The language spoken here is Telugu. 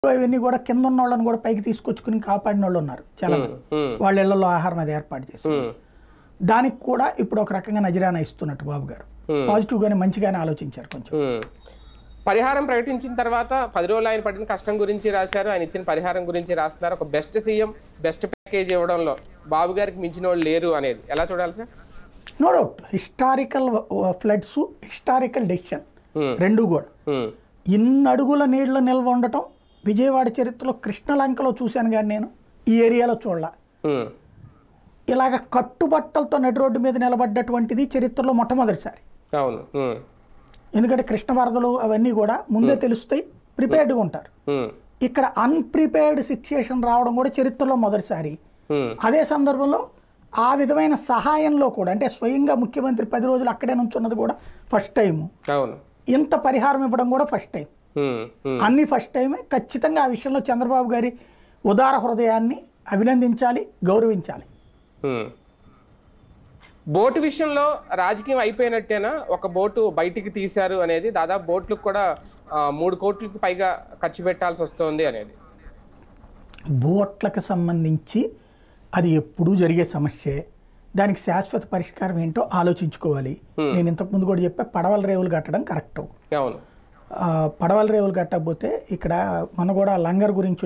అవన్నీ కూడా కింద ఉన్న వాళ్ళని కూడా పైకి తీసుకొచ్చుకుని కాపాడిన వాళ్ళు ఉన్నారు చాలా మంది. వాళ్ళ ఇళ్లలో ఆహారం అది ఏర్పాటు చేస్తారు. దానికి కూడా ఇప్పుడు ఒక రకంగా నజరానా ఇస్తున్నట్టు బాబు గారు పాజిటివ్ గానే మంచిగానే ఆలోచించారు. కొంచెం పరిహారం ప్రకటించిన తర్వాత 10 రోజులు ఆయన పడిన కష్టం గురించి రాశారు, ఆయన ఇచ్చిన పరిహారం గురించి రాస్తున్నారు. ఒక బెస్ట్ సీఎం బెస్ట్ ప్యాకేజ్ ఇవ్వడంలో బాబు గారికి మించిన వాళ్ళు లేరు అనేది ఎలా చూడాలి sir? No doubt historical floods, historical decision రెండు కూడా. ఇన్ని అడుగుల నీళ్ల నిల్వ ఉండటం విజయవాడ చరిత్రలో కృష్ణలంకలో చూశాను కానీ నేను ఈ ఏరియాలో చూడలా. ఇలాగ కట్టుబట్టలతో నడి రోడ్డు మీద నిలబడ్డటువంటిది చరిత్రలో మొట్టమొదటిసారి. అవును, ఎందుకంటే కృష్ణ వరదలు అవన్నీ కూడా ముందే తెలుస్తాయి, ప్రిపేర్డ్గా ఉంటారు. ఇక్కడ అన్ప్రిపేర్డ్ సిచ్యుయేషన్ రావడం కూడా చరిత్రలో మొదటిసారి. అదే సందర్భంలో ఆ విధమైన సహాయంలో కూడా అంటే స్వయంగా ముఖ్యమంత్రి 10 రోజులు అక్కడే నుంచున్నది కూడా ఫస్ట్ టైము. ఇంత పరిహారం ఇవ్వడం కూడా ఫస్ట్ టైం. అన్ని ఫస్ట్ టైమే. ఖచ్చితంగా ఆ విషయంలో చంద్రబాబు గారి ఉదార హృదయాన్ని అభినందించాలి, గౌరవించాలి. బోటు విషయంలో రాజకీయం అయిపోయినట్టేనా? ఒక బోటు బయటికి తీశారు అనేది దాదాపు బోట్లకు కూడా 3 కోట్లకి పైగా ఖర్చు పెట్టాల్సి వస్తుంది అనేది. బోట్లకు సంబంధించి అది ఎప్పుడూ జరిగే సమస్యే. దానికి శాశ్వత పరిష్కారం ఏంటో ఆలోచించుకోవాలి. నేను ఇంతకుముందు కూడా చెప్పా, పడవల రేవులు కట్టడం కరెక్ట్. అవును, పడవల రేవులు కట్టకపోతే ఇక్కడ మన కూడా లంగర్ గురించి